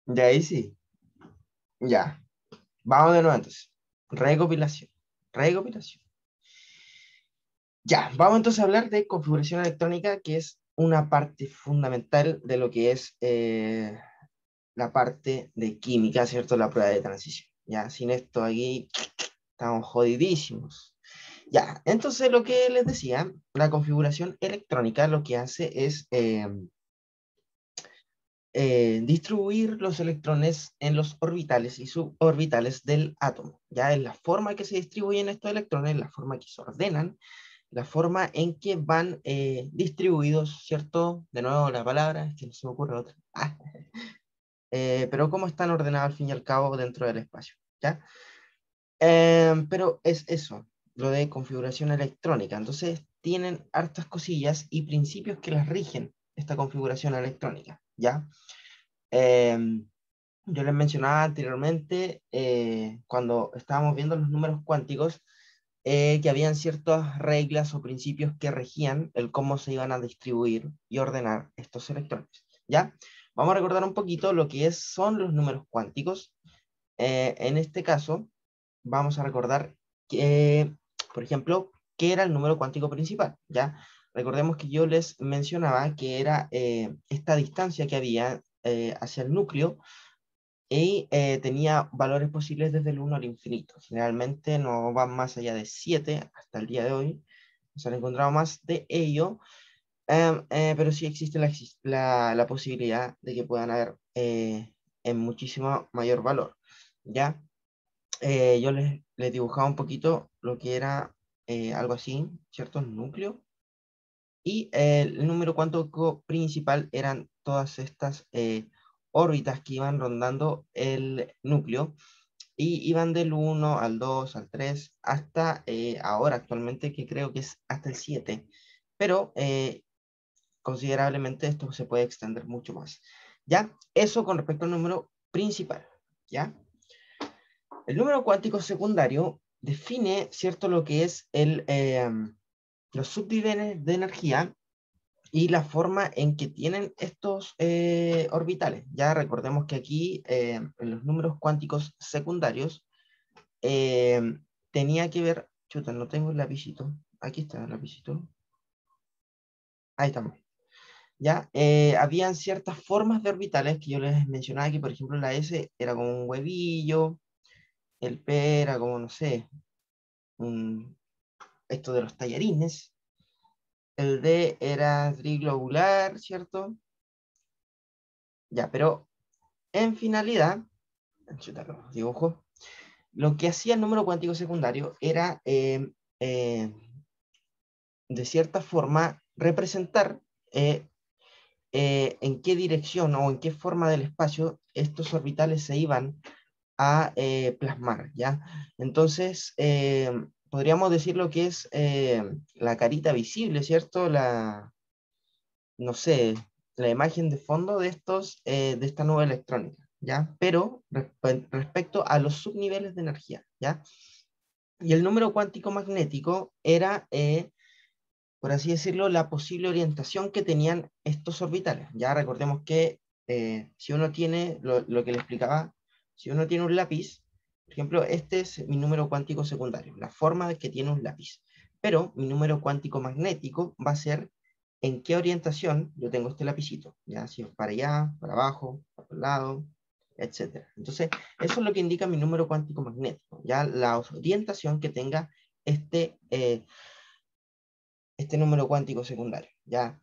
De ahí sí. Ya. Vamos de nuevo entonces. Recopilación. Recopilación. Ya, vamos entonces a hablar de configuración electrónica, que es una parte fundamental de lo que es la parte de química, ¿cierto? La prueba de transición. Ya, sin esto aquí estamos jodidísimos. Ya, entonces lo que les decía, la configuración electrónica lo que hace es distribuir los electrones en los orbitales y suborbitales del átomo. Ya es la forma que se distribuyen estos electrones, la forma que se ordenan, la forma en que van distribuidos, ¿cierto? De nuevo la palabra, es que no se me ocurre otra. Pero cómo están ordenados al fin y al cabo dentro del espacio, ¿ya? Pero es eso, lo de configuración electrónica. Entonces tienen hartas cosillas y principios que las rigen esta configuración electrónica, ¿ya? Em, yo les mencionaba anteriormente, cuando estábamos viendo los números cuánticos, que habían ciertas reglas o principios que regían el cómo se iban a distribuir y ordenar estos electrones, ¿ya? Vamos a recordar un poquito lo que son los números cuánticos. En este caso, vamos a recordar que, por ejemplo, qué era el número cuántico principal, ¿ya? Recordemos que yo les mencionaba que era esta distancia que había hacia el núcleo y tenía valores posibles desde el 1 al infinito. Generalmente no van más allá de 7 hasta el día de hoy. No se han encontrado más de ello, pero sí existe la posibilidad de que puedan haber en muchísimo mayor valor, ¿ya? Yo les dibujaba un poquito lo que era algo así, ¿cierto? El núcleo. Y el número cuántico principal eran todas estas órbitas que iban rondando el núcleo y iban del 1 al 2 al 3 hasta ahora actualmente que creo que es hasta el 7, pero considerablemente esto se puede extender mucho más. ¿Ya? Eso con respecto al número principal. ¿Ya? El número cuántico secundario define, ¿cierto?, lo que es los subniveles de energía y la forma en que tienen estos orbitales. Ya recordemos que aquí, en los números cuánticos secundarios, eh, tenía que ver, chuta, no tengo el lapicito, aquí está el lapicito, ahí estamos. Ya, habían ciertas formas de orbitales que yo les mencionaba aquí, por ejemplo, la S era como un huevillo, el P era como, no sé, un, esto de los tallarines, el D era triglobular, ¿cierto? Ya, pero en finalidad, chuta, los dibujos, lo que hacía el número cuántico secundario era, de cierta forma, representar en qué dirección o en qué forma del espacio estos orbitales se iban a plasmar, ¿ya? Entonces, podríamos decir lo que es la carita visible, ¿cierto? No sé, la imagen de fondo de de esta nube electrónica, ¿ya? Pero respecto a los subniveles de energía, ¿ya? Y el número cuántico magnético era, por así decirlo, la posible orientación que tenían estos orbitales. Ya recordemos que si uno tiene, lo que le explicaba, si uno tiene un lápiz, por ejemplo, este es mi número cuántico secundario, la forma de que tiene un lápiz. Pero mi número cuántico magnético va a ser en qué orientación yo tengo este lapicito, ya si es para allá, para abajo, para el lado, etcétera. Entonces, eso es lo que indica mi número cuántico magnético, ya la orientación que tenga este número cuántico secundario, ¿ya?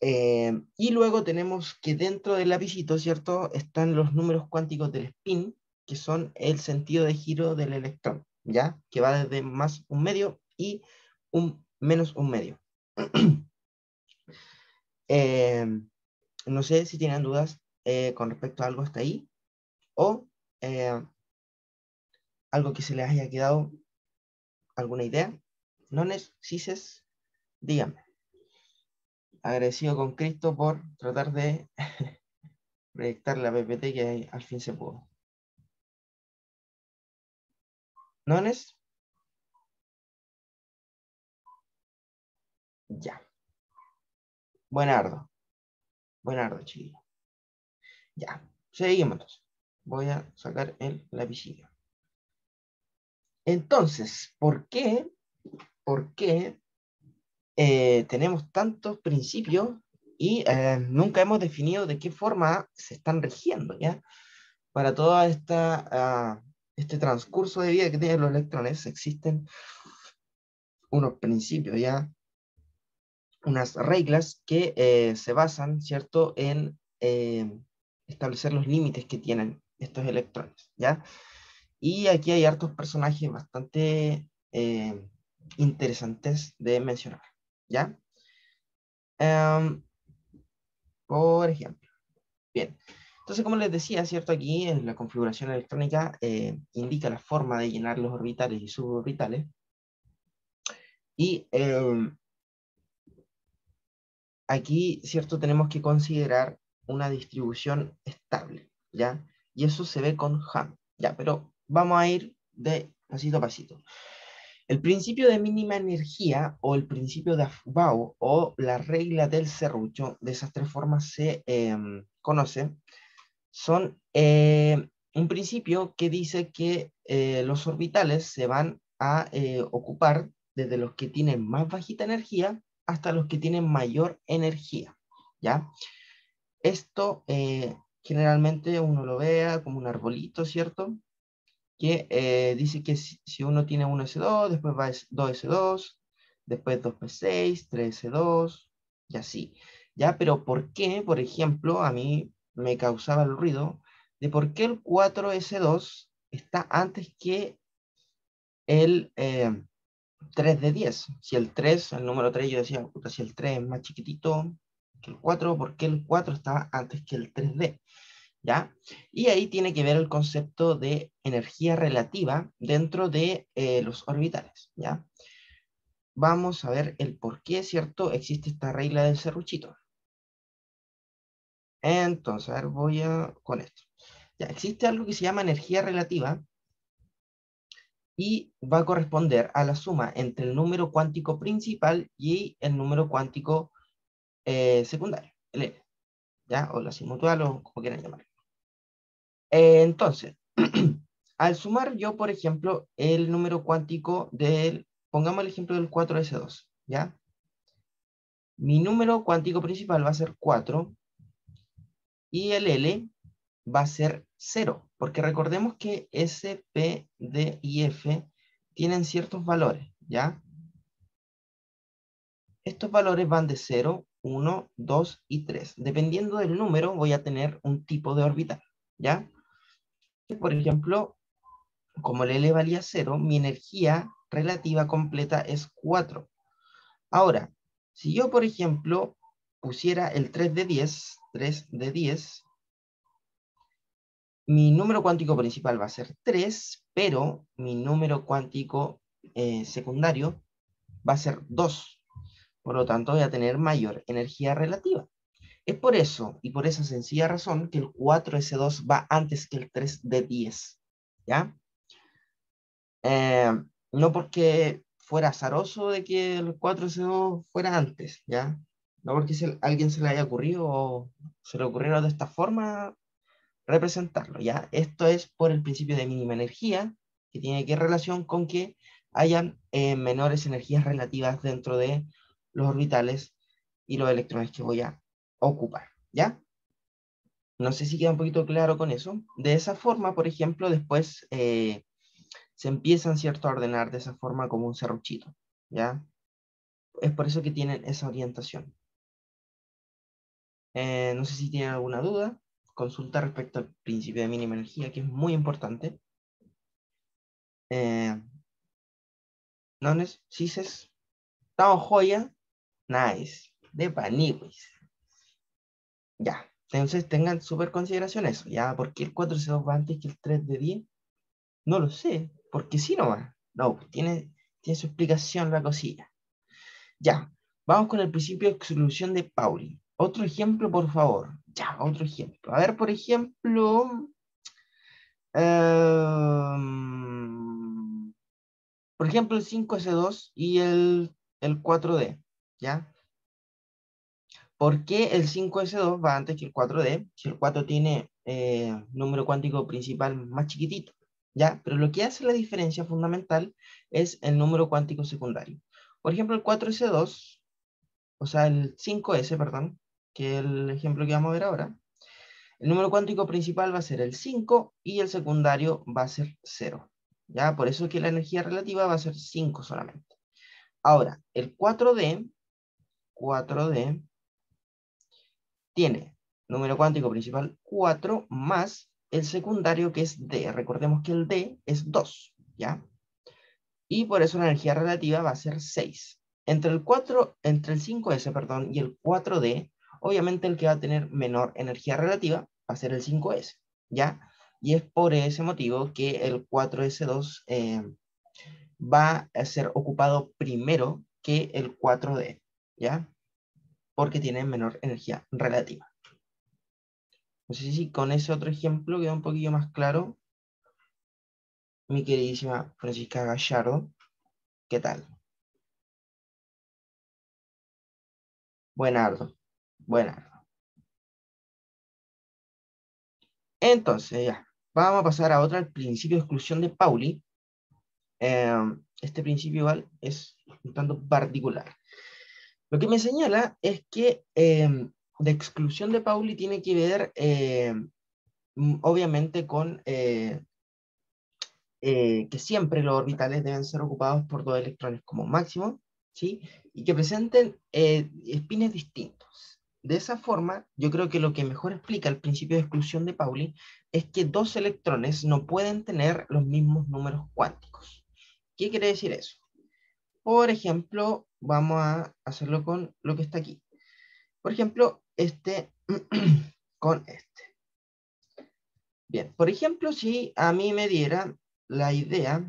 Y luego tenemos que dentro del lapicito, ¿cierto? Están los números cuánticos del spin, que son el sentido de giro del electrón, ¿ya? Que va desde más un medio y un menos un medio. Eh, no sé si tienen dudas con respecto a algo hasta ahí, o eh, algo que se les haya quedado, alguna idea. Nones, sises, díganme. Agradecido con Cristo por tratar de proyectar la PPT que al fin se pudo. ¿Nones? Ya. Buenardo. Buenardo, chiquillo. Ya. Seguimos entonces. Voy a sacar el lapicillo. Entonces, ¿por qué tenemos tantos principios y nunca hemos definido de qué forma se están rigiendo, ¿ya? Para toda este transcurso de vida que tienen los electrones, existen unos principios, ¿ya? Unas reglas que se basan, ¿cierto?, en establecer los límites que tienen estos electrones, ¿ya? Y aquí hay hartos personajes bastante interesantes de mencionar, ¿ya? Em, por ejemplo, bien. Entonces, como les decía, ¿cierto? Aquí en la configuración electrónica indica la forma de llenar los orbitales y suborbitales. Y aquí, ¿cierto? Tenemos que considerar una distribución estable, ¿ya? Y eso se ve con Ham, ¿ya? Pero vamos a ir de pasito a pasito. El principio de mínima energía o el principio de Aufbau o la regla del serrucho, de esas tres formas se conoce, son un principio que dice que los orbitales se van a ocupar desde los que tienen más bajita energía hasta los que tienen mayor energía, ¿ya? Esto generalmente uno lo vea como un arbolito, ¿cierto? Que dice que si uno tiene 1s2, después va 2s2, después 2p6, 3s2, y así. ¿Ya? Pero ¿por qué? Por ejemplo, a mí me causaba el ruido de por qué el 4s2 está antes que el 3 de 10. Si el 3, el número 3, yo decía, puta, si el 3 es más chiquitito que el 4, ¿por qué el 4 estaba antes que el 3D? ¿Ya? Y ahí tiene que ver el concepto de energía relativa dentro de los orbitales, ¿ya? Vamos a ver el por qué, ¿cierto? Existe esta regla del serruchito. Entonces, a ver, con esto. Ya, existe algo que se llama energía relativa y va a corresponder a la suma entre el número cuántico principal y el número cuántico secundario, el N, ¿ya? O la simutual o como quieran llamarlo. Entonces, al sumar yo, por ejemplo, el número cuántico pongamos el ejemplo del 4s2, ¿ya? Mi número cuántico principal va a ser 4 y el L va a ser 0, porque recordemos que S, P, D y F tienen ciertos valores, ¿ya? Estos valores van de 0, 1, 2 y 3. Dependiendo del número voy a tener un tipo de orbital, ¿ya? Por ejemplo, como el L valía 0, mi energía relativa completa es 4. Ahora, si yo, por ejemplo, pusiera el 3 de 10, mi número cuántico principal va a ser 3, pero mi número cuántico secundario va a ser 2. Por lo tanto, voy a tener mayor energía relativa. Es por eso, y por esa sencilla razón, que el 4s2 va antes que el 3 de 10. ¿Ya? Eh, no porque fuera azaroso de que el 4S2 fuera antes, ¿ya? No porque alguien se le haya ocurrido o se le ocurriera de esta forma representarlo, ¿ya? Esto es por el principio de mínima energía, que tiene que relación con que hayan menores energías relativas dentro de los orbitales y los electrones que voy a ocupar, ¿ya? No sé si queda un poquito claro con eso. De esa forma, por ejemplo, después se empiezan, ¿cierto?, a ordenar de esa forma como un serruchito, ¿ya? Es por eso que tienen esa orientación. No sé si tienen alguna duda, consulta respecto al principio de mínima energía, que es muy importante. ¿Nones? ¿Cises? ¿Estamos joya? Nice. De paniguis. Ya. Entonces tengan súper consideración eso, ¿ya? ¿Por qué el 4 va antes que el 3 de 10? No lo sé, porque sí nomás. No, tiene su explicación la cosilla. Ya, vamos con el principio de exclusión de Pauli. Otro ejemplo, por favor. Ya, otro ejemplo. A ver, por ejemplo. em, por ejemplo, el 5s2 y el 4D. ¿Ya? ¿Por qué el 5s2 va antes que el 4D? Si el 4 tiene número cuántico principal más chiquitito, ¿ya? Pero lo que hace la diferencia fundamental es el número cuántico secundario. Por ejemplo, el 4s2, o sea, el 5s, perdón, que es el ejemplo que vamos a ver ahora, el número cuántico principal va a ser el 5 y el secundario va a ser 0, ¿ya? Por eso que la energía relativa va a ser 5 solamente. Ahora, el 4D tiene número cuántico principal 4 más el secundario que es D. Recordemos que el D es 2, ¿ya? Y por eso la energía relativa va a ser 6. Entre el 5S, perdón, y el 4D, obviamente el que va a tener menor energía relativa va a ser el 5S, ¿ya? Y es por ese motivo que el 4S2 va a ser ocupado primero que el 4D, ¿ya? Porque tiene menor energía relativa. No sé si con ese otro ejemplo queda un poquillo más claro. Mi queridísima Francisca Gallardo, ¿qué tal? Buenardo, buenardo. Entonces, ya, vamos a pasar a otra, el principio de exclusión de Pauli. Este principio igual es un tanto particular. Lo que me señala es que la exclusión de Pauli tiene que ver, obviamente, con que siempre los orbitales deben ser ocupados por dos electrones como máximo, ¿sí? Y que presenten espines distintos. De esa forma, yo creo que lo que mejor explica el principio de exclusión de Pauli es que dos electrones no pueden tener los mismos números cuánticos. ¿Qué quiere decir eso? Por ejemplo, vamos a hacerlo con lo que está aquí. Por ejemplo, este con este. Bien, por ejemplo, si a mí me diera la idea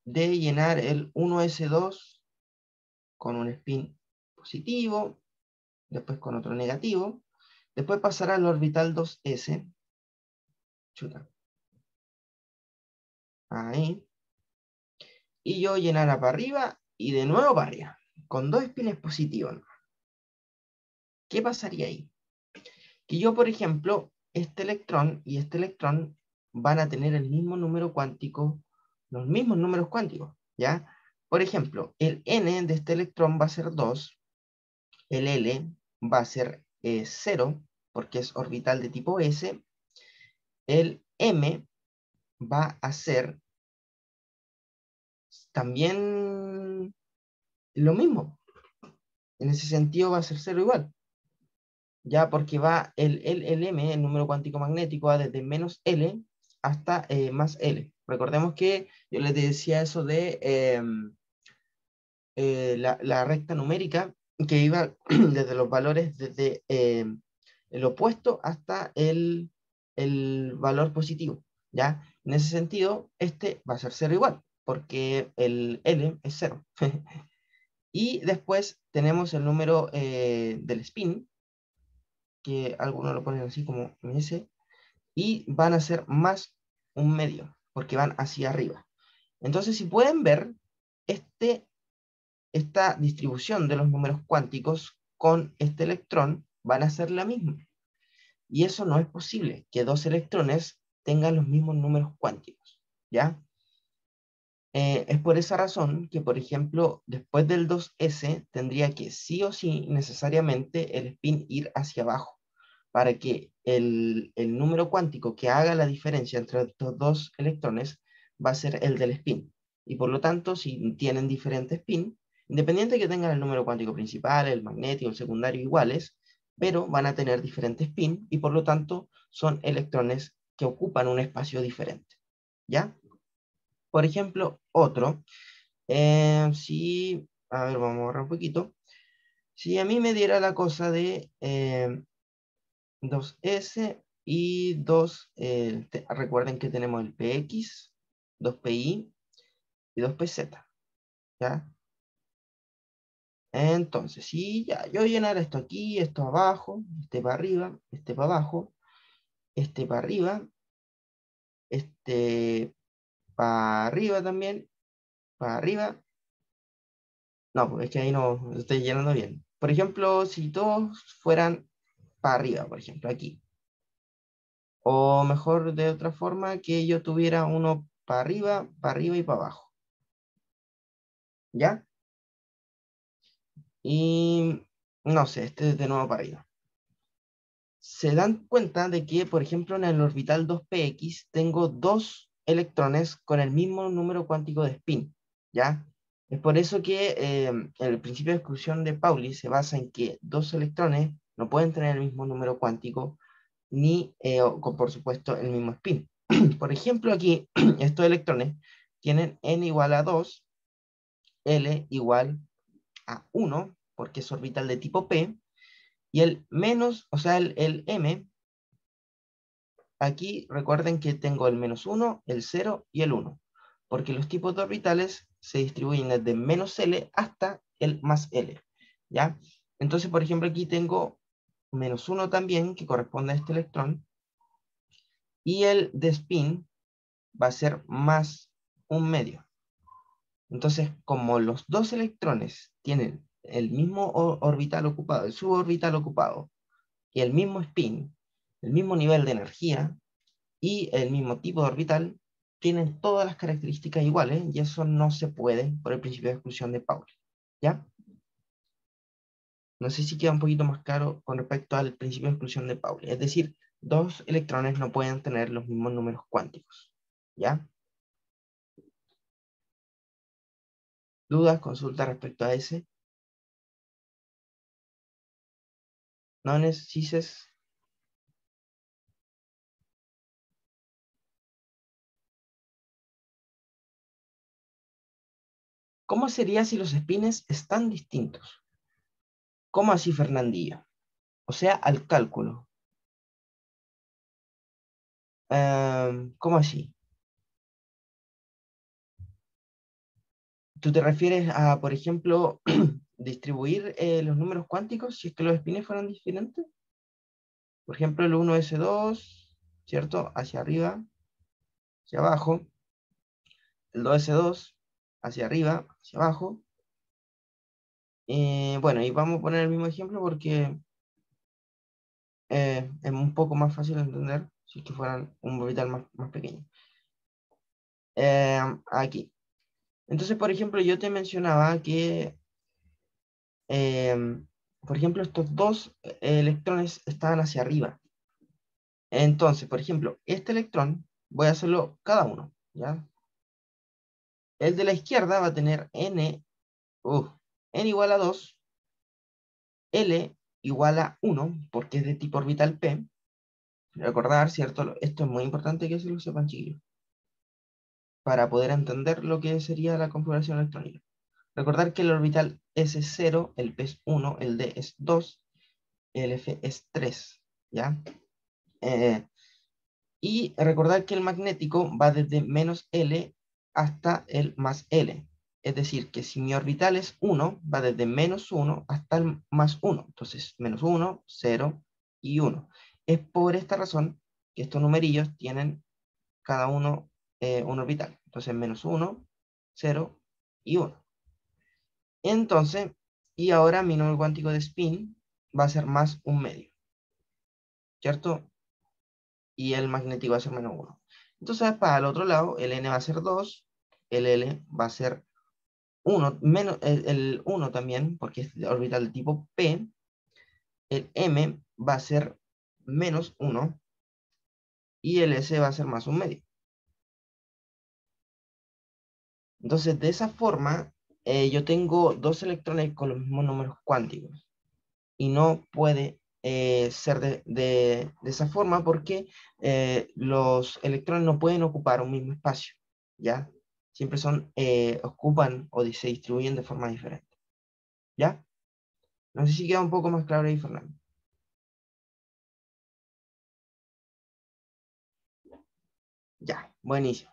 de llenar el 1s2 con un spin positivo, después con otro negativo, después pasar al orbital 2s, chuta, ahí, y yo llenara para arriba y de nuevo para arriba, con dos spins positivos, ¿no? ¿Qué pasaría ahí? Que yo, por ejemplo, este electrón y este electrón van a tener el mismo número cuántico, los mismos números cuánticos, ¿ya? Por ejemplo, el n de este electrón va a ser 2, el L va a ser 0, porque es orbital de tipo S, el M va a ser también lo mismo, en ese sentido va a ser 0 igual, ya porque va el M, el número cuántico magnético, va desde menos L hasta más L. Recordemos que yo les decía eso de la recta numérica que iba desde los valores desde el opuesto hasta el valor positivo, ¿ya? En ese sentido, este va a ser 0 igual, porque el L es 0. Y después tenemos el número del spin, que algunos lo ponen así como S, y van a ser más un medio, porque van hacia arriba. Entonces, si pueden ver, esta distribución de los números cuánticos con este electrón van a ser la misma. Y eso no es posible, que dos electrones tengan los mismos números cuánticos, ¿ya? Es por esa razón que, por ejemplo, después del 2s tendría que sí o sí necesariamente el spin ir hacia abajo, para que el número cuántico que haga la diferencia entre estos dos electrones va a ser el del spin. Y por lo tanto, si tienen diferentes spin, independiente de que tengan el número cuántico principal, el magnético, el secundario iguales, pero van a tener diferentes spin y por lo tanto son electrones que ocupan un espacio diferente. ¿Ya? Por ejemplo, otro, si, a ver, vamos a borrar un poquito. Si a mí me diera la cosa de 2S y 2, recuerden que tenemos el PX, 2PI y 2PZ, ¿ya? Entonces, si ya yo llenara esto aquí, esto abajo, este para arriba, este para abajo, este para arriba, este para arriba también, para arriba. No, pues es que ahí no estoy llenando bien. Por ejemplo, si todos fueran para arriba, por ejemplo, aquí. O mejor de otra forma, que yo tuviera uno para arriba y para abajo. ¿Ya? Y no sé, este de nuevo para arriba. Se dan cuenta de que, por ejemplo, en el orbital 2px tengo dos electrones con el mismo número cuántico de spin. ¿Ya? Es por eso que el principio de exclusión de Pauli se basa en que dos electrones no pueden tener el mismo número cuántico ni, por supuesto, el mismo spin. Por ejemplo, aquí estos electrones tienen n igual a 2, L igual a 1, porque es orbital de tipo P, y el menos, o sea, el M, aquí recuerden que tengo el menos 1, el 0 y el 1, porque los tipos de orbitales se distribuyen desde menos L hasta el más L, ¿ya? Entonces, por ejemplo, aquí tengo menos 1 también, que corresponde a este electrón, y el de spin va a ser más un medio. Entonces, como los dos electrones tienen el mismo orbital ocupado, el suborbital ocupado, y el mismo spin, el mismo nivel de energía y el mismo tipo de orbital, tienen todas las características iguales, y eso no se puede por el principio de exclusión de Pauli. ¿Ya? No sé si queda un poquito más claro con respecto al principio de exclusión de Pauli. Es decir, dos electrones no pueden tener los mismos números cuánticos. ¿Ya? ¿Dudas, consultas respecto a ese? ¿Nones, sises? ¿Cómo sería si los spines están distintos? ¿Cómo así, Fernandillo? O sea, al cálculo. ¿Cómo así? ¿Tú te refieres a, por ejemplo, distribuir los números cuánticos si es que los spines fueran diferentes? Por ejemplo, el 1s2, ¿cierto? Hacia arriba, hacia abajo. El 2s2, hacia arriba, hacia abajo. Bueno, y vamos a poner el mismo ejemplo porque es un poco más fácil de entender si es que fueran un orbital más pequeño. Aquí. Entonces, por ejemplo, yo te mencionaba que, por ejemplo, estos dos electrones estaban hacia arriba. Entonces, por ejemplo, este electrón, voy a hacerlo cada uno, ¿ya? El de la izquierda va a tener n igual a 2, L igual a 1, porque es de tipo orbital P. Recordar, ¿cierto? Esto es muy importante que se lo sepan, chiquillos, para poder entender lo que sería la configuración electrónica. Recordar que el orbital es 0, el P es 1, el D es 2, el F es 3, ¿ya? Eh, y recordar que el magnético va desde menos L hasta el más L. Es decir, que si mi orbital es 1, va desde menos 1 hasta el más 1. Entonces, menos 1, 0 y 1. Es por esta razón que estos numerillos tienen cada uno un orbital. Entonces, menos 1, 0 y 1. Entonces, y ahora mi número cuántico de spin va a ser más un medio, ¿cierto? Y el magnético va a ser menos 1. Entonces, para el otro lado, el n va a ser 2, el L va a ser 1, menos el 1 también, porque es orbital de tipo P, el M va a ser menos 1 y el S va a ser más un medio. Entonces, de esa forma, yo tengo dos electrones con los mismos números cuánticos. Y no puede ser de esa forma porque los electrones no pueden ocupar un mismo espacio, ¿ya? Siempre ocupan o se distribuyen de forma diferente, ¿ya? No sé si queda un poco más claro ahí, Fernando. Ya, buenísimo.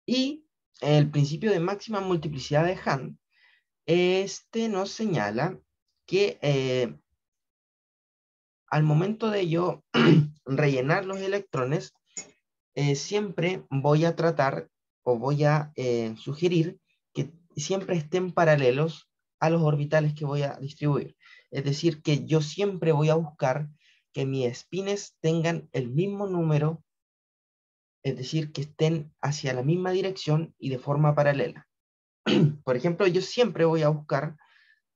Y el principio de máxima multiplicidad de Hahn, este nos señala que al momento de yo rellenar los electrones, siempre voy a tratar o voy a sugerir que siempre estén paralelos a los orbitales que voy a distribuir. Es decir, que yo siempre voy a buscar que mis espines tengan el mismo número, es decir, que estén hacia la misma dirección y de forma paralela. Por ejemplo, yo siempre voy a buscar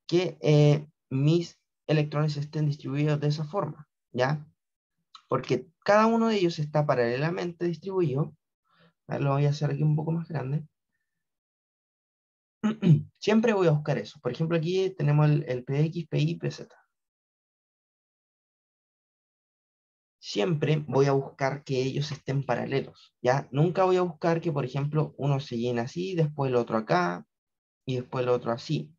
que mis electrones estén distribuidos de esa forma, ¿ya? Porque cada uno de ellos está paralelamente distribuido. A ver, lo voy a hacer aquí un poco más grande. Siempre voy a buscar eso. Por ejemplo, aquí tenemos el PX, PY, PZ. Siempre voy a buscar que ellos estén paralelos, ¿ya? Nunca voy a buscar que, por ejemplo, uno se llene así, después el otro acá, y después el otro así.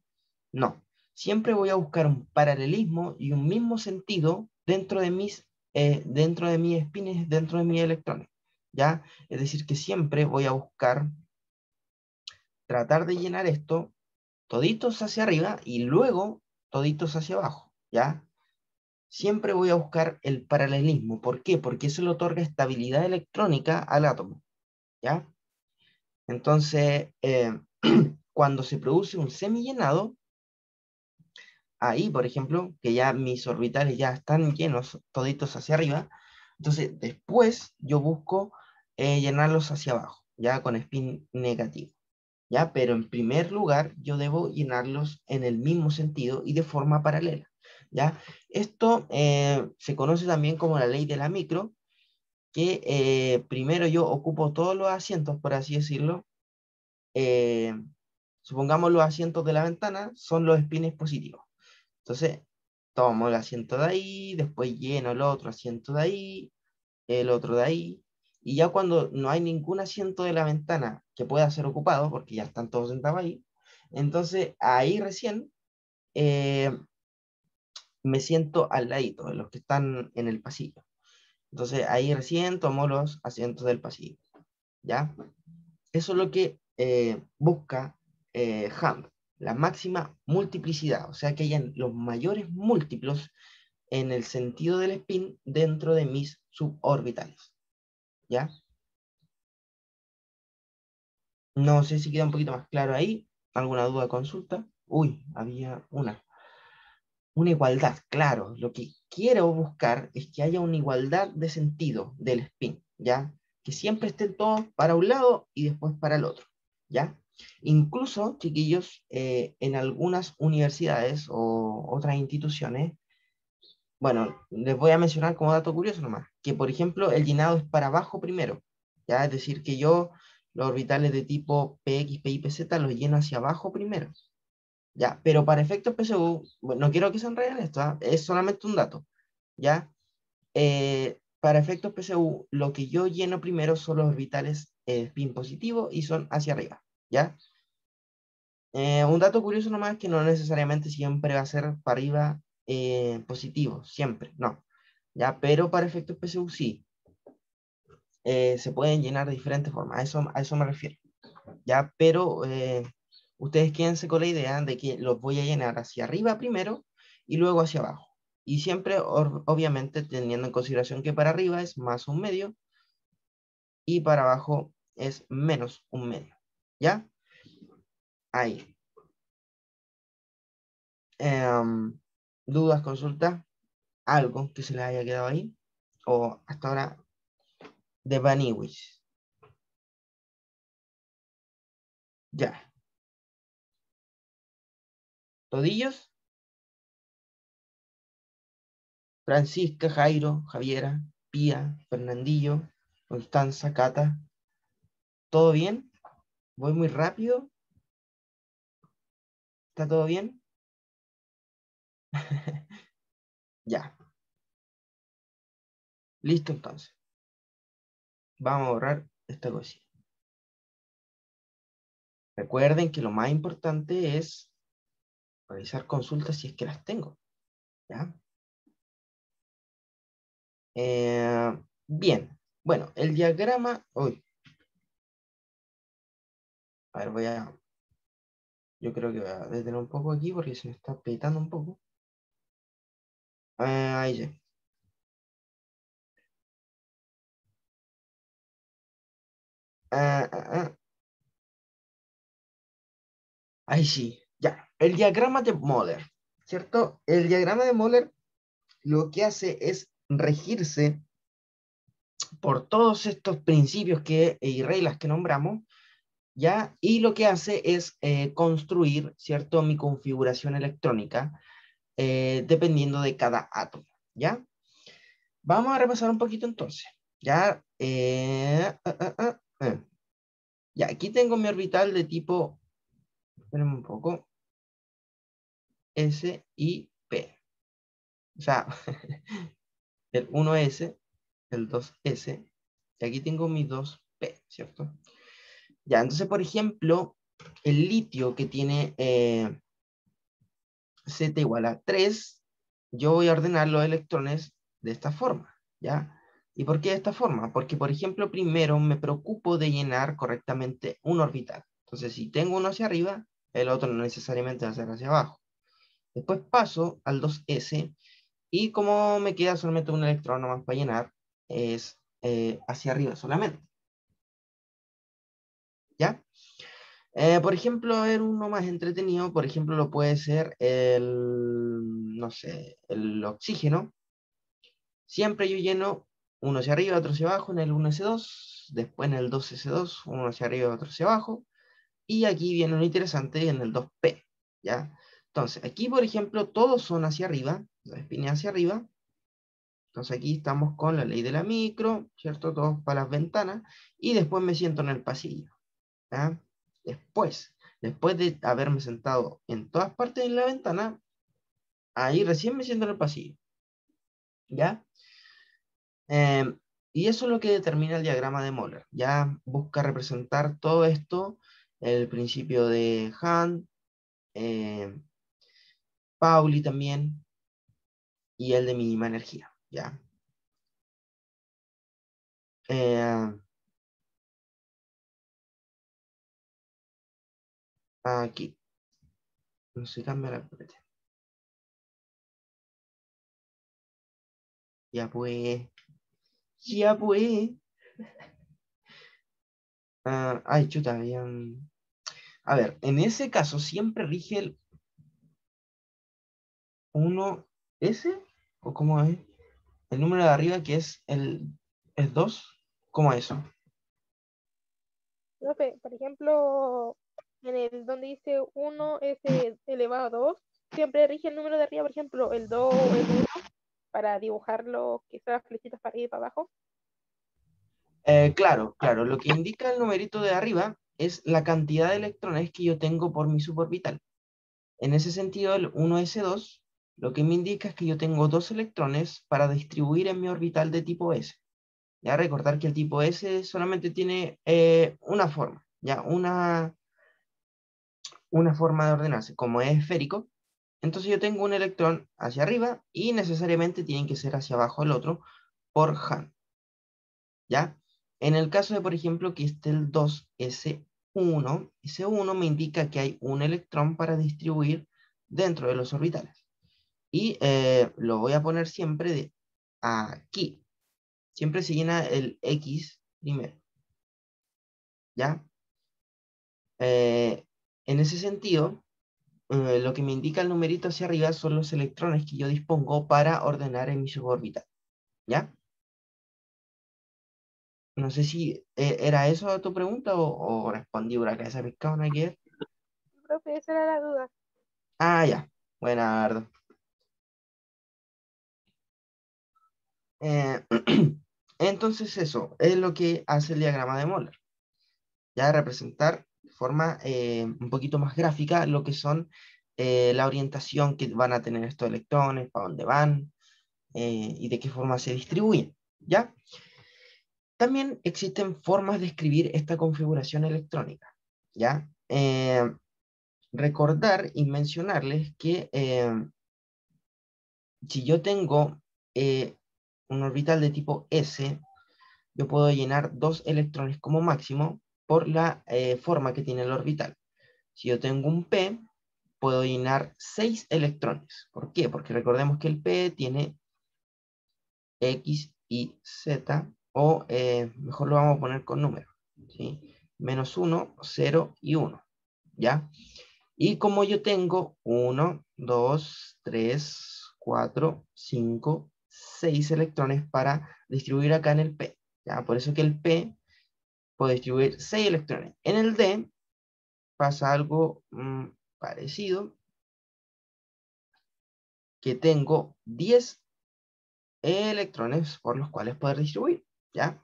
No. Siempre voy a buscar un paralelismo y un mismo sentido dentro de mis espines, dentro de mis electrones, ¿ya? Es decir, que siempre voy a buscar tratar de llenar esto toditos hacia arriba y luego toditos hacia abajo, ¿ya? Siempre voy a buscar el paralelismo. ¿Por qué? Porque eso le otorga estabilidad electrónica al átomo, ¿ya? Entonces, cuando se produce un semillenado, ahí, por ejemplo, que ya mis orbitales ya están llenos, toditos hacia arriba, entonces después yo busco llenarlos hacia abajo, ya con spin negativo, ¿ya? Pero en primer lugar yo debo llenarlos en el mismo sentido y de forma paralela, ¿ya? Esto se conoce también como la ley de la micro, que primero yo ocupo todos los asientos, por así decirlo. eh, Supongamos los asientos de la ventana son los espines positivos. Entonces, tomo el asiento de ahí, después lleno el otro asiento de ahí, el otro de ahí, y ya cuando no hay ningún asiento de la ventana que pueda ser ocupado, porque ya están todos sentados ahí, entonces ahí recién eh, me siento al ladito de los que están en el pasillo. Entonces ahí recién tomo los asientos del pasillo, ¿ya? Eso es lo que busca Hund, la máxima multiplicidad, o sea que hayan los mayores múltiplos en el sentido del spin dentro de mis suborbitales, ¿ya? No sé si queda un poquito más claro ahí. ¿Alguna duda, consulta? Uy, había una igualdad, claro. Lo que quiero buscar es que haya una igualdad de sentido del spin, ¿ya? Que siempre estén todos para un lado y después para el otro, ¿ya? Incluso, chiquillos, en algunas universidades o otras instituciones, bueno, les voy a mencionar como dato curioso nomás, que por ejemplo el llenado es para abajo primero, ¿ya? Es decir, que yo los orbitales de tipo PX, PY, PZ los lleno hacia abajo primero, ¿ya? Pero para efectos PSU, bueno, no quiero que se enreden esto, ¿ah? Es solamente un dato, ¿ya? Para efectos PSU, lo que yo lleno primero son los orbitales spin positivo y son hacia arriba, ¿ya? Un dato curioso nomás es que no necesariamente siempre va a ser para arriba positivo, siempre, no. ¿Ya? Pero para efectos PSU sí, se pueden llenar de diferentes formas, a eso me refiero, ¿ya? Pero ustedes quédense con la idea de que los voy a llenar hacia arriba primero y luego hacia abajo. Y siempre, obviamente, teniendo en consideración que para arriba es más un medio y para abajo es menos un medio, ¿ya? Ahí. Em, ¿Dudas, consultas? ¿Algo que se les haya quedado ahí? ¿O hasta ahora de Baniwis? Ya. ¿Todillos? Francisca, Jairo, Javiera, Pía, Fernandillo, Constanza, Cata. ¿Todo bien? ¿Voy muy rápido? ¿Está todo bien? Ya. Listo entonces. Vamos a borrar esta cosita. Recuerden que lo más importante es realizar consultas si es que las tengo. ¿Ya? Bien. Bueno, el diagrama... Uy, a ver, yo creo que voy a detener un poco aquí porque se me está apretando un poco. Ahí ya. Ah, ah, ah. Ahí sí, ya. El diagrama de Moller, ¿cierto? El diagrama de Moller lo que hace es regirse por todos estos principios y reglas que nombramos, ¿ya? Y lo que hace es construir, ¿cierto?, mi configuración electrónica dependiendo de cada átomo, ¿ya? Vamos a repasar un poquito entonces, ¿ya? Ya, aquí tengo mi orbital de tipo, espérenme un poco, S y P. O sea, el 1S, el 2S, y aquí tengo mi 2P, ¿cierto? Ya, entonces, por ejemplo, el litio que tiene Z igual a 3, yo voy a ordenar los electrones de esta forma, ¿ya? ¿Y por qué de esta forma? Porque, por ejemplo, primero me preocupo de llenar correctamente un orbital. Entonces, si tengo uno hacia arriba, el otro no necesariamente va a ser hacia abajo. Después paso al 2S y como me queda solamente un electrón nomás para llenar, es hacia arriba solamente, ¿ya? Por ejemplo, a ver, uno más entretenido, por ejemplo, lo puede ser no sé, el oxígeno. Siempre yo lleno uno hacia arriba, otro hacia abajo en el 1s2, después en el 2s2, uno hacia arriba, otro hacia abajo, y aquí viene lo interesante en el 2p, ¿ya? Entonces, aquí, por ejemplo, todos son hacia arriba, la espina hacia arriba, entonces aquí estamos con la ley de la micro, ¿cierto? Todos para las ventanas, y después me siento en el pasillo, ¿ya? Después de haberme sentado en todas partes de la ventana, ahí recién me siento en el pasillo, ¿ya? Y eso es lo que determina el diagrama de Moller. Ya busca representar todo esto, el principio de Hahn, eh, Pauli también, y el de mínima energía, ¿ya? Eh, Aquí, no se cambia la carpeta. Ya pues, ya pues. Ay, chuta, habían... A ver, en ese caso siempre rige el 1S, ¿o cómo es? El número de arriba que es el 2, ¿cómo es eso? Profe, por ejemplo, en el donde dice 1s elevado a 2, siempre rige el número de arriba, por ejemplo, el 2 o el 1, para dibujarlo, quizás flechitas para arriba y para abajo. Claro, claro. Lo que indica el numerito de arriba es la cantidad de electrones que yo tengo por mi suborbital. En ese sentido, el 1s2 lo que me indica es que yo tengo dos electrones para distribuir en mi orbital de tipo S. Ya recordar que el tipo S solamente tiene una forma, ya una forma de ordenarse. Como es esférico, entonces yo tengo un electrón hacia arriba y necesariamente tienen que ser hacia abajo el otro por Hahn. ¿Ya? En el caso de, por ejemplo, que esté el 2s1, S1 me indica que hay un electrón para distribuir dentro de los orbitales. Y lo voy a poner siempre de aquí. Siempre se llena el X primero. ¿Ya? En ese sentido, lo que me indica el numerito hacia arriba son los electrones que yo dispongo para ordenar en mi suborbital. ¿Ya? No sé si era eso tu pregunta o respondí por acá esa pescado, ¿no hay que ver? Profe, esa era la duda. Ah, ya. Buenardo. Eh, entonces eso es lo que hace el diagrama de Moller. Ya representar de forma un poquito más gráfica lo que son la orientación que van a tener estos electrones, para dónde van y de qué forma se distribuyen. ¿Ya? También existen formas de escribir esta configuración electrónica. ¿Ya? Recordar y mencionarles que si yo tengo un orbital de tipo S, yo puedo llenar dos electrones como máximo por la forma que tiene el orbital. Si yo tengo un P, puedo llenar 6 electrones. ¿Por qué? Porque recordemos que el P tiene X y Z, o mejor lo vamos a poner con números, ¿sí? Menos 1, 0 y 1, ¿ya? Y como yo tengo 1, 2, 3, 4, 5, 6 electrones para distribuir acá en el P. ¿Ya? Por eso que el P puede distribuir 6 electrones. En el D pasa algo parecido, que tengo 10 electrones por los cuales poder distribuir. ¿Ya?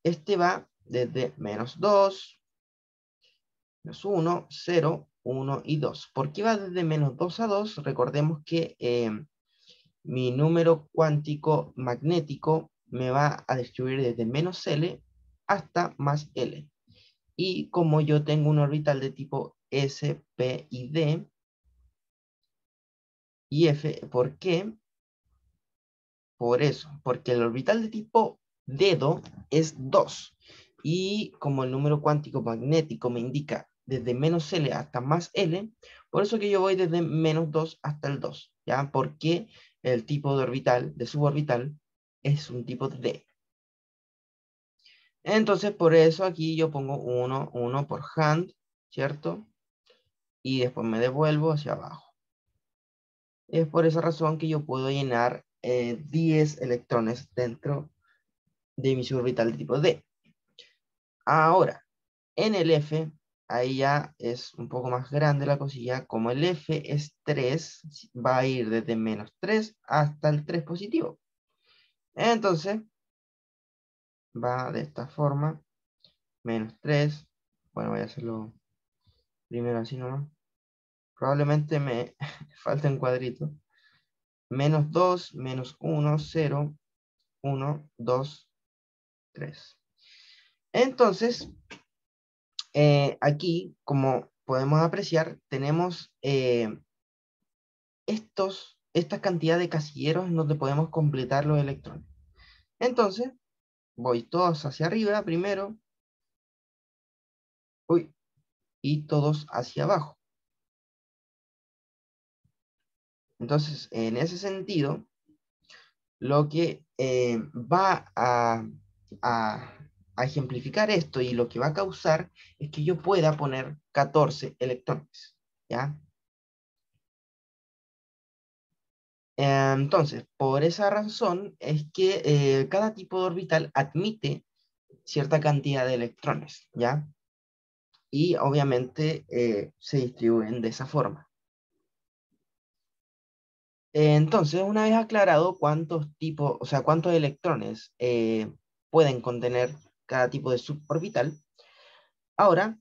Este va desde -2, -1, 0, 1 y 2. ¿Por qué va desde -2 a 2? Recordemos que mi número cuántico magnético me va a distribuir desde -L hasta más L. Y como yo tengo un orbital de tipo S, P y D y F, ¿por qué? Por eso, porque el orbital de tipo dedo es 2. Y como el número cuántico magnético me indica desde -L hasta más L, por eso que yo voy desde -2 hasta el 2, ¿ya? Porque el tipo de orbital, de suborbital, es un tipo D. Entonces, por eso aquí yo pongo 1, 1 por hand, ¿cierto? Y después me devuelvo hacia abajo. Es por esa razón que yo puedo llenar 10 electrones dentro de mi suborbital de tipo D. Ahora, en el F, ahí ya es un poco más grande la cosilla. Como el F es 3, va a ir desde -3 hasta el 3 positivo. Entonces, va de esta forma. -3. Bueno, voy a hacerlo primero así, ¿no? Probablemente me falte un cuadrito. -2, -1, 0, 1, 2, 3. Entonces, aquí, como podemos apreciar, tenemos esta cantidad de casilleros en donde podemos completar los electrones. Entonces, voy todos hacia arriba primero, uy, y todos hacia abajo. Entonces, en ese sentido, lo que va a, a ejemplificar esto y lo que va a causar es que yo pueda poner 14 electrones, ¿ya? Entonces, por esa razón es que cada tipo de orbital admite cierta cantidad de electrones, ¿ya? Y obviamente se distribuyen de esa forma. Entonces, una vez aclarado cuántos tipos, o sea, cuántos electrones pueden contener cada tipo de suborbital, ahora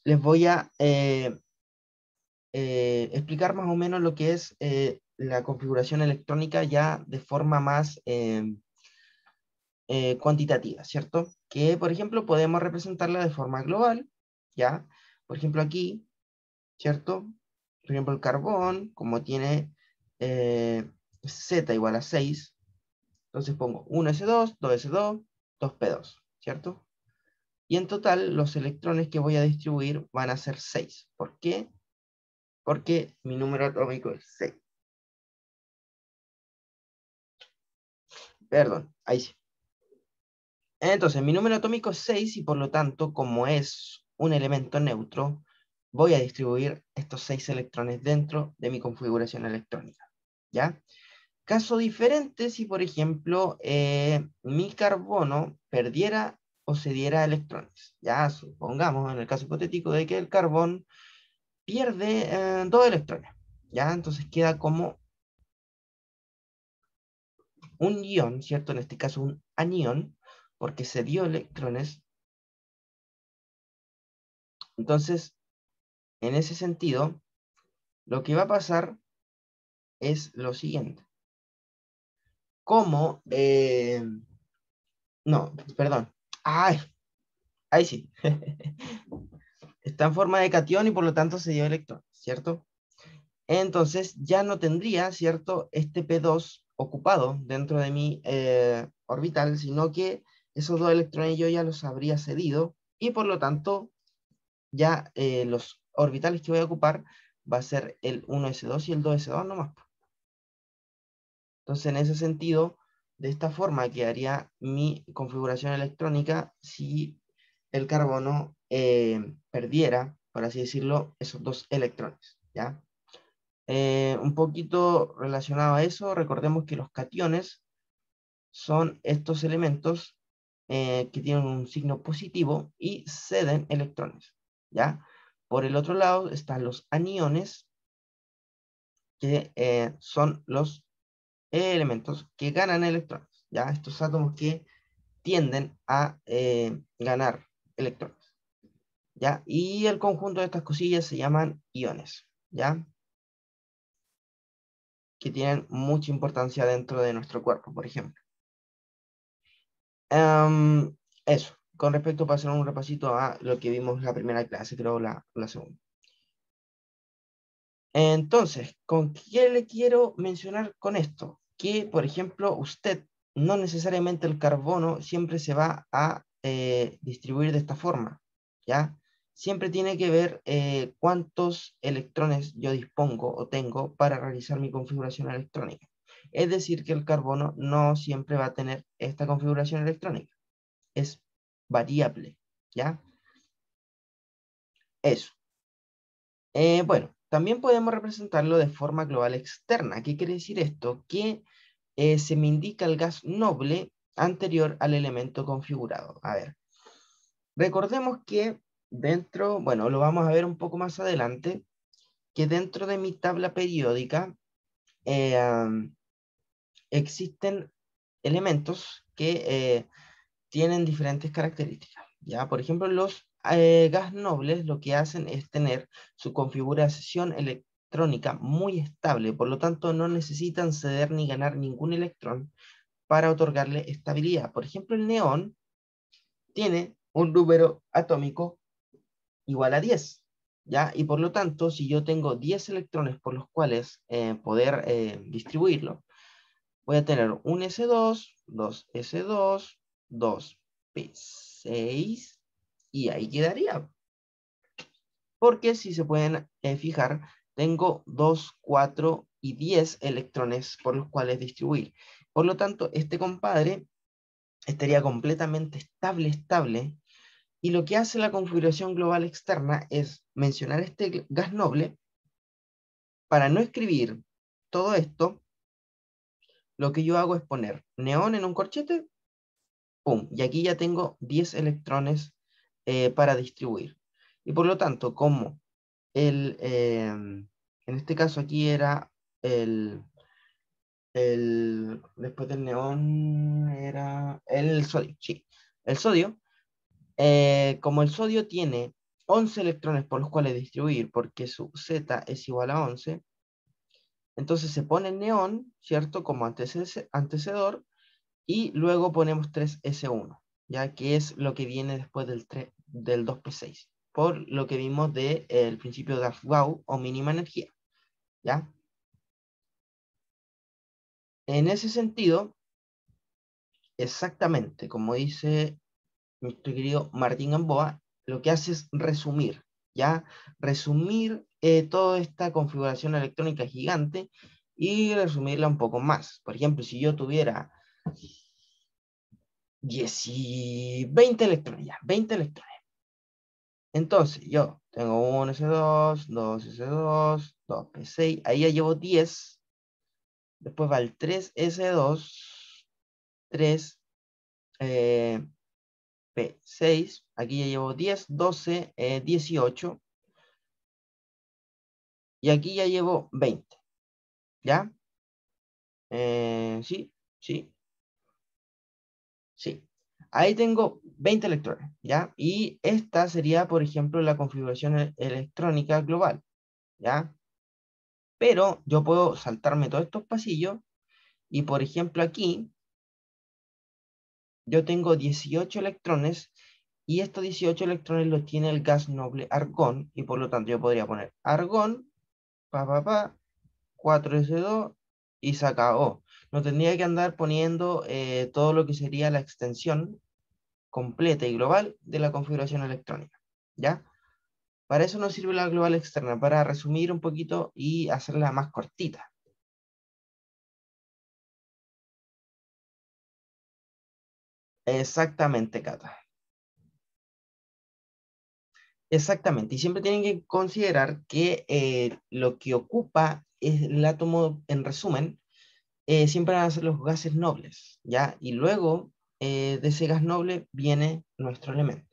les voy a explicar más o menos lo que es la configuración electrónica ya de forma más cuantitativa, ¿cierto? Que, por ejemplo, podemos representarla de forma global, ¿ya? Por ejemplo, aquí, ¿cierto? Por ejemplo, el carbón, como tiene Z igual a 6, entonces pongo 1s2, 2s2, 2p2, ¿cierto? Y en total, los electrones que voy a distribuir van a ser 6. ¿Por qué? Porque mi número atómico es 6. Perdón, ahí sí. Entonces, mi número atómico es 6 y por lo tanto, como es un elemento neutro, voy a distribuir estos 6 electrones dentro de mi configuración electrónica, ¿ya? Caso diferente si, por ejemplo, mi carbono perdiera o cediera electrones. Ya supongamos en el caso hipotético de que el carbón pierde 2 electrones, ¿ya? Entonces queda como un ion, ¿cierto? En este caso un anión, porque cedió electrones. Entonces, en ese sentido, lo que va a pasar es lo siguiente. Como, no, perdón. Ay, ahí sí. Está en forma de cation y por lo tanto se dio electrones, ¿cierto? Entonces ya no tendría, ¿cierto? Este P2 ocupado dentro de mi orbital, sino que esos 2 electrones yo ya los habría cedido y por lo tanto ya los orbitales que voy a ocupar va a ser el 1s2 y el 2s2 nomás. Entonces, en ese sentido, de esta forma quedaría mi configuración electrónica si el carbono perdiera, por así decirlo, esos 2 electrones, ¿ya? un poquito relacionado a eso, recordemos que los cationes son estos elementos que tienen un signo positivo y ceden electrones, ¿ya? Por el otro lado están los aniones, que son los elementos que ganan electrones, ¿ya? Estos átomos que tienden a ganar electrones, ¿ya? Y el conjunto de estas cosillas se llaman iones, ¿ya? Que tienen mucha importancia dentro de nuestro cuerpo, por ejemplo. Eso, con respecto para hacer un repasito a lo que vimos en la primera clase, creo la segunda. Entonces, ¿con qué le quiero mencionar con esto? Que, por ejemplo, usted, no necesariamente el carbono siempre se va a distribuir de esta forma, ¿ya? Siempre tiene que ver cuántos electrones yo dispongo o tengo para realizar mi configuración electrónica. Es decir, que el carbono no siempre va a tener esta configuración electrónica. Es variable, ¿ya? Eso. Bueno, también podemos representarlo de forma global externa. ¿Qué quiere decir esto? Que se me indica el gas noble anterior al elemento configurado. A ver, recordemos que dentro, bueno, lo vamos a ver un poco más adelante, que dentro de mi tabla periódica existen elementos que tienen diferentes características. ¿Ya? Por ejemplo, los gas nobles lo que hacen es tener su configuración electrónica muy estable, por lo tanto no necesitan ceder ni ganar ningún electrón para otorgarle estabilidad. Por ejemplo, el neón tiene un número atómico igual a 10, ¿ya? Y por lo tanto, si yo tengo 10 electrones por los cuales poder distribuirlo, voy a tener un S2, dos S2, dos P6, y ahí quedaría. Porque si se pueden fijar, tengo 2, 4 y 10 electrones por los cuales distribuir. Por lo tanto, este compadre estaría completamente estable, y lo que hace la configuración global externa es mencionar este gas noble. Para no escribir todo esto, lo que yo hago es poner neón en un corchete, ¡pum! Y aquí ya tengo 10 electrones para distribuir. Y por lo tanto, como en este caso aquí era después del neón era el sodio, sí. El sodio, como el sodio tiene 11 electrones por los cuales distribuir, porque su Z es igual a 11, entonces se pone el neón, ¿cierto? Como antecedor, y luego ponemos 3S1, ya que es lo que viene después del 2P6, por lo que vimos del principio de Aufbau o mínima energía, ¿ya? En ese sentido, exactamente, como dice nuestro querido Martín Gamboa, lo que hace es resumir, ¿ya? Resumir toda esta configuración electrónica gigante y resumirla un poco más. Por ejemplo, si yo tuviera 20 electrones, ya, 20 electrones. Entonces, yo tengo un S2, dos S2, dos P6, ahí ya llevo 10. Después va el 3S2, 3 eh, P6, aquí ya llevo 10, 12, 18, y aquí ya llevo 20, ¿ya? Sí, sí, sí. Ahí tengo 20 electrones, ¿ya? Y esta sería, por ejemplo, la configuración electrónica global, ¿ya? Pero yo puedo saltarme todos estos pasillos y, por ejemplo, aquí yo tengo 18 electrones y estos 18 electrones los tiene el gas noble argón, y por lo tanto yo podría poner argón, 4S2 y se acabó. No tendría que andar poniendo todo lo que sería la extensión completa y global de la configuración electrónica, ¿ya? Para eso nos sirve la global externa, para resumir un poquito y hacerla más cortita. Exactamente, Cata. Exactamente. Y siempre tienen que considerar que lo que ocupa el átomo, en resumen, siempre van a ser los gases nobles, ¿ya? Y luego de ese gas noble viene nuestro elemento.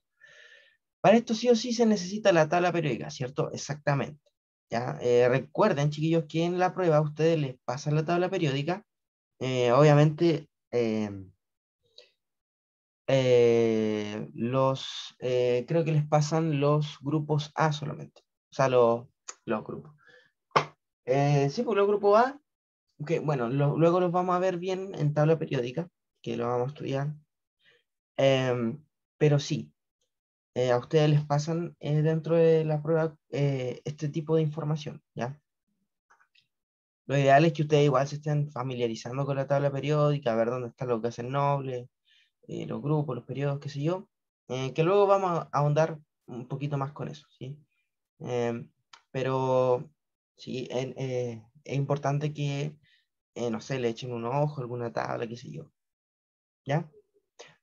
Para esto sí o sí se necesita la tabla periódica, ¿cierto? Exactamente. ¿Ya? Recuerden, chiquillos, que en la prueba a ustedes les pasan la tabla periódica. Obviamente, creo que les pasan los grupos A solamente. O sea, los grupos. Sí, pues los grupos A, que bueno, luego los vamos a ver bien en tabla periódica, que lo vamos a estudiar. Pero sí, a ustedes les pasan dentro de la prueba este tipo de información, ¿ya? Lo ideal es que ustedes igual se estén familiarizando con la tabla periódica, a ver dónde están los gases nobles, los grupos, los periodos, qué sé yo, que luego vamos a ahondar un poquito más con eso, ¿sí? Em, pero sí, es importante que, no sé, le echen un ojo, alguna tabla, qué sé yo, ¿ya?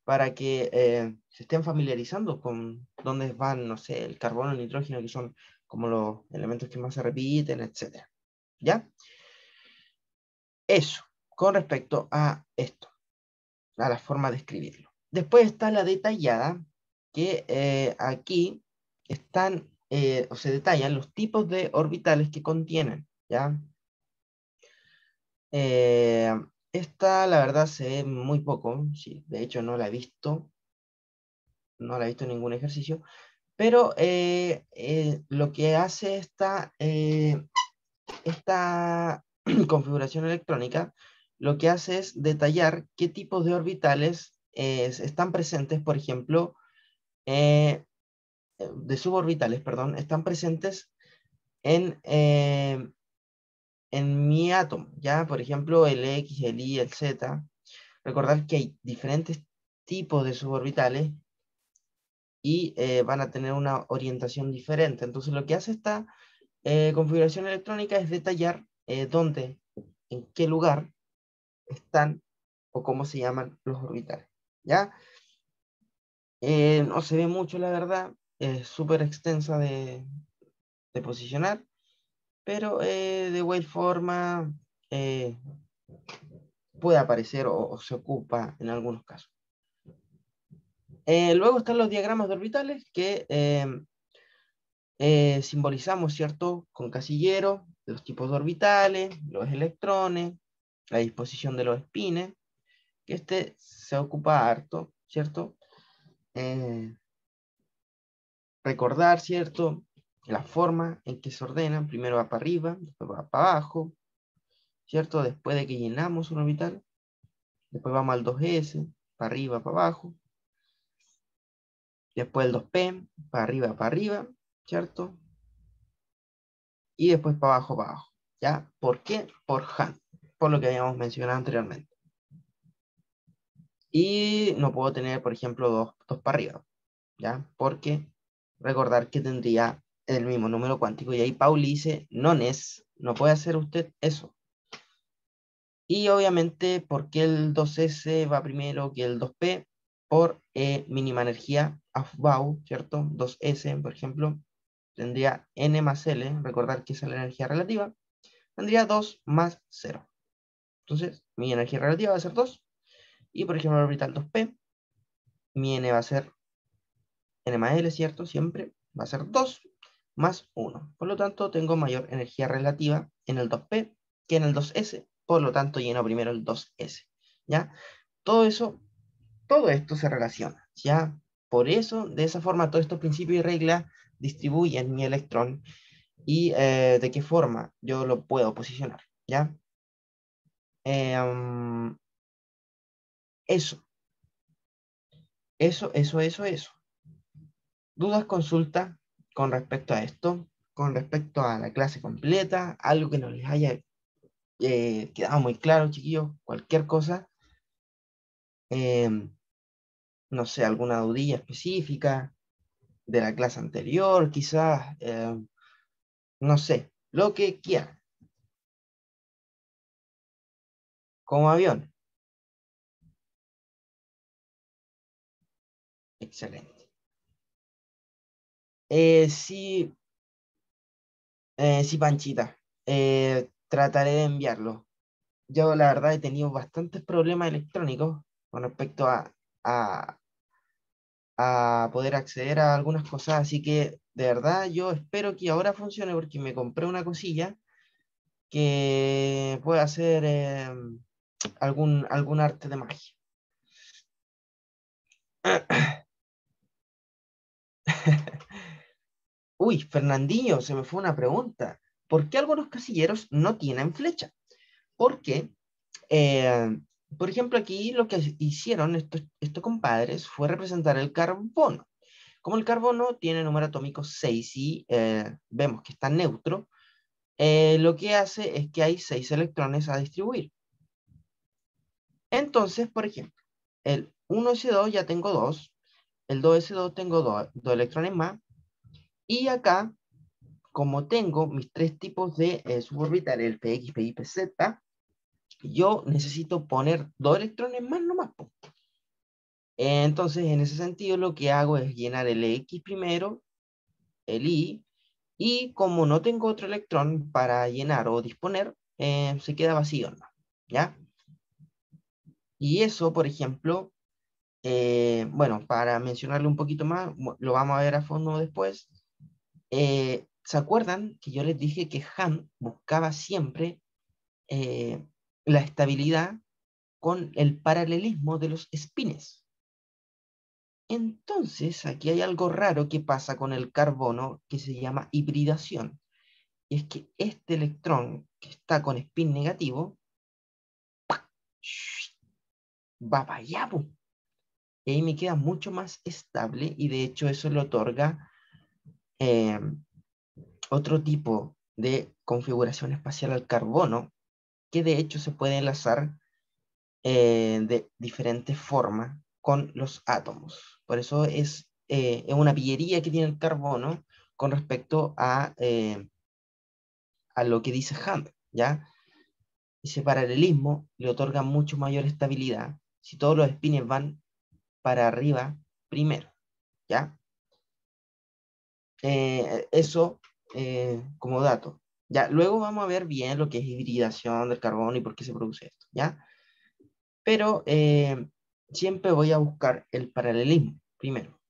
Para que se estén familiarizando con dónde van, no sé, el carbono, el nitrógeno, que son como los elementos que más se repiten, etcétera, ¿ya? Eso, con respecto a esto, a la forma de escribirlo. Después está la detallada, que aquí están, o se detallan los tipos de orbitales que contienen, ¿ya? Eh, Esta, la verdad, se ve muy poco, sí, de hecho no la he visto, no la he visto en ningún ejercicio, pero lo que hace esta configuración electrónica, lo que hace es detallar qué tipos de orbitales están presentes, por ejemplo, eh, de suborbitales, perdón, están presentes en, eh, en mi átomo, ¿ya? Por ejemplo, el X, el Y, el Z. Recordar que hay diferentes tipos de suborbitales y van a tener una orientación diferente. Entonces, lo que hace esta configuración electrónica es detallar dónde, en qué lugar están o cómo se llaman los orbitales. ¿Ya? No se ve mucho, la verdad, es súper extensa de posicionar, pero de igual forma eh, puede aparecer o se ocupa en algunos casos. Luego están los diagramas de orbitales que simbolizamos, ¿cierto? Con casillero, los tipos de orbitales, los electrones, la disposición de los espines, que este se ocupa harto, ¿cierto? Eh, Recordar, ¿cierto? La forma en que se ordenan, primero va para arriba, después va para abajo, ¿cierto? Después de que llenamos un orbital, después vamos al 2s, para arriba, para abajo, después el 2p, para arriba, ¿cierto? Y después para abajo, ¿ya? ¿Por qué? Por Han, por lo que habíamos mencionado anteriormente. Y no puedo tener, por ejemplo, dos para arriba, ¿ya? Porque recordar que tendría el mismo número cuántico. Y ahí Pauli dice, no puede hacer usted eso. Y obviamente, ¿por qué el 2s va primero que el 2p? Por mínima energía, Aufbau, ¿cierto? 2s, por ejemplo, tendría n más l, recordar que esa es la energía relativa, tendría 2 más 0. Entonces, mi energía relativa va a ser 2. Y por ejemplo, el orbital 2p, mi n va a ser n más l, ¿cierto? Siempre va a ser 2 más 1. Por lo tanto, tengo mayor energía relativa en el 2p que en el 2s. Por lo tanto, lleno primero el 2s. ¿Ya? Todo eso, todo esto se relaciona. ¿Ya? Por eso, de esa forma, todos estos principios y reglas distribuyen mi electrón y de qué forma yo lo puedo posicionar. ¿Ya? Um, eso, eso. ¿Dudas, consultas con respecto a esto? Con respecto a la clase completa, algo que no les haya quedado muy claro, chiquillos, cualquier cosa, em, no sé, alguna dudilla específica de la clase anterior, quizás, no sé, lo que quieran, como avión. Excelente. Sí, sí, Panchita. trataré de enviarlo. Yo la verdad he tenido bastantes problemas electrónicos con respecto a, a poder acceder a algunas cosas, así que de verdad yo espero que ahora funcione porque me compré una cosilla que pueda hacer algún arte de magia. Uy, Fernandinho, se me fue una pregunta. ¿Por qué algunos casilleros no tienen flecha? Porque, eh, por ejemplo, aquí lo que hicieron estos compadres fue representar el carbono. Como el carbono tiene número atómico 6 y vemos que está neutro, lo que hace es que hay 6 electrones a distribuir. Entonces, por ejemplo, el 1s2 ya tengo 2, el 2s2 tengo 2 electrones más, y acá, como tengo mis 3 tipos de suborbitales, el px, py, pz, yo necesito poner 2 electrones más nomás, po. Entonces, en ese sentido, lo que hago es llenar el X primero, el Y, y como no tengo otro electrón para llenar o disponer, se queda vacío, ¿no? ¿Ya? Y eso, por ejemplo, bueno, para mencionarle un poquito más, lo vamos a ver a fondo después. ¿Se acuerdan que yo les dije que Hahn buscaba siempre eh, la estabilidad con el paralelismo de los espines? Entonces, aquí hay algo raro que pasa con el carbono que se llama hibridación. Y es que este electrón que está con spin negativo va para allá, po. Y ahí me queda mucho más estable y de hecho eso le otorga eh, otro tipo de configuración espacial al carbono que de hecho se puede enlazar de diferentes formas con los átomos. Por eso es una pillería que tiene el carbono con respecto a lo que dice Hunt, ¿ya? Ese paralelismo le otorga mucho mayor estabilidad si todos los espines van para arriba primero, ¿ya? Eso como dato. Ya, luego vamos a ver bien lo que es hibridación del carbono y por qué se produce esto, ¿ya? Pero siempre voy a buscar el paralelismo primero.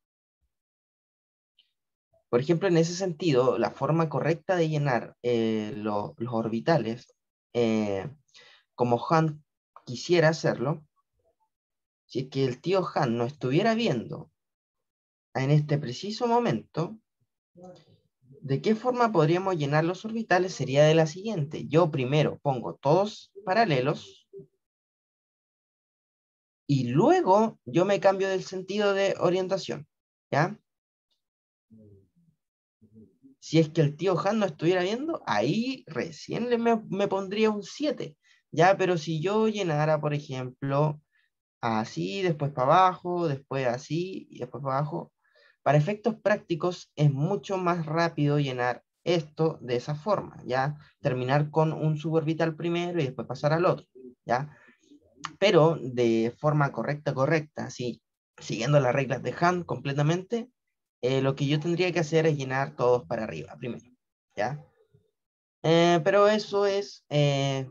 Por ejemplo, en ese sentido, la forma correcta de llenar los orbitales, eh, como Han quisiera hacerlo, si es que el tío Han no estuviera viendo en este preciso momento, ¿de qué forma podríamos llenar los orbitales? Sería de la siguiente. Yo primero pongo todos paralelos y luego yo me cambio del sentido de orientación, ¿ya? Si es que el tío Han no estuviera viendo, ahí recién me pondría un 7, ¿ya? Pero si yo llenara, por ejemplo, así, después para abajo, después así y después para abajo, para efectos prácticos es mucho más rápido llenar esto de esa forma, ¿ya? Terminar con un suborbital primero y después pasar al otro, ¿ya? Pero de forma correcta, así, siguiendo las reglas de Han completamente, lo que yo tendría que hacer es llenar todos para arriba primero, ¿ya? Pero eso es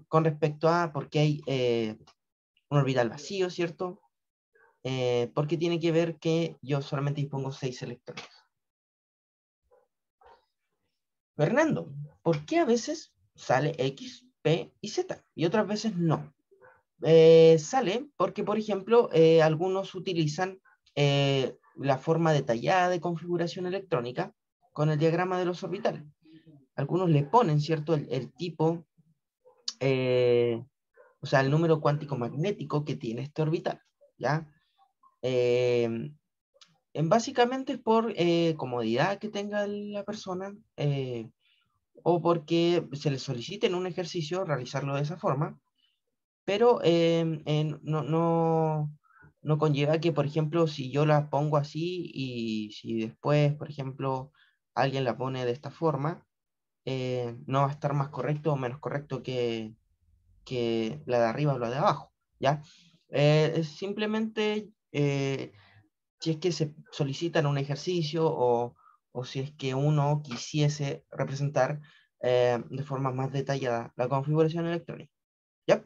con respecto a por qué hay un orbital vacío, ¿cierto? Porque tiene que ver que yo solamente dispongo 6 electrones. Fernando, ¿por qué a veces sale X, P y Z y otras veces no? Sale porque, por ejemplo, algunos utilizan la forma detallada de configuración electrónica con el diagrama de los orbitales. Algunos le ponen, ¿cierto?, el tipo, o sea, el número cuántico magnético que tiene este orbital, ¿ya? Básicamente es por comodidad que tenga la persona o porque se le solicite en un ejercicio realizarlo de esa forma, pero no conlleva que, por ejemplo, si yo la pongo así y si después, por ejemplo, alguien la pone de esta forma, no va a estar más correcto o menos correcto que la de arriba o la de abajo, ¿ya? Es simplemente si es que se solicitan un ejercicio o si es que uno quisiese representar de forma más detallada la configuración electrónica. ¿Ya?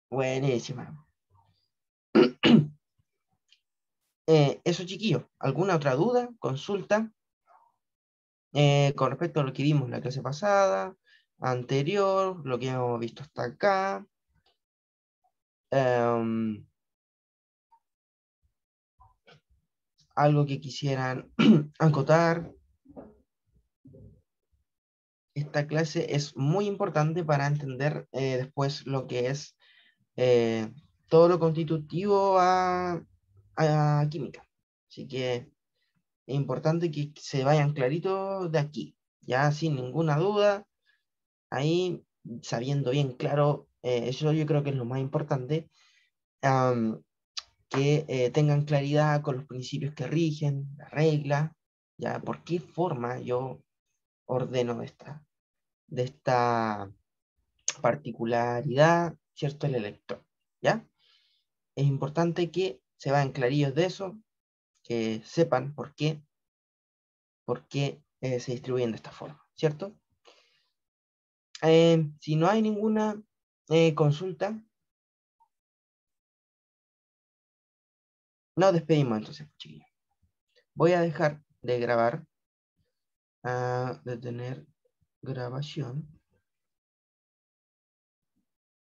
Buenísima. Eso, chiquillos. ¿Alguna otra duda, consulta con respecto a lo que vimos en la clase pasada, anterior, lo que hemos visto hasta acá? Em, algo que quisieran acotar. Esta clase es muy importante para entender después lo que es eh, todo lo constitutivo a química. Así que es importante que se vayan claritos de aquí, ya sin ninguna duda, ahí sabiendo bien claro, eso yo creo que es lo más importante, am, que tengan claridad con los principios que rigen, la regla, ya por qué forma yo ordeno de esta particularidad, ¿cierto? El electrón, ¿ya? Es importante que se vayan clarillos de eso, que sepan por qué se distribuyen de esta forma, ¿cierto? Si no hay ninguna consulta, nos despedimos entonces, chiquillos. Voy a dejar de grabar, detener grabación.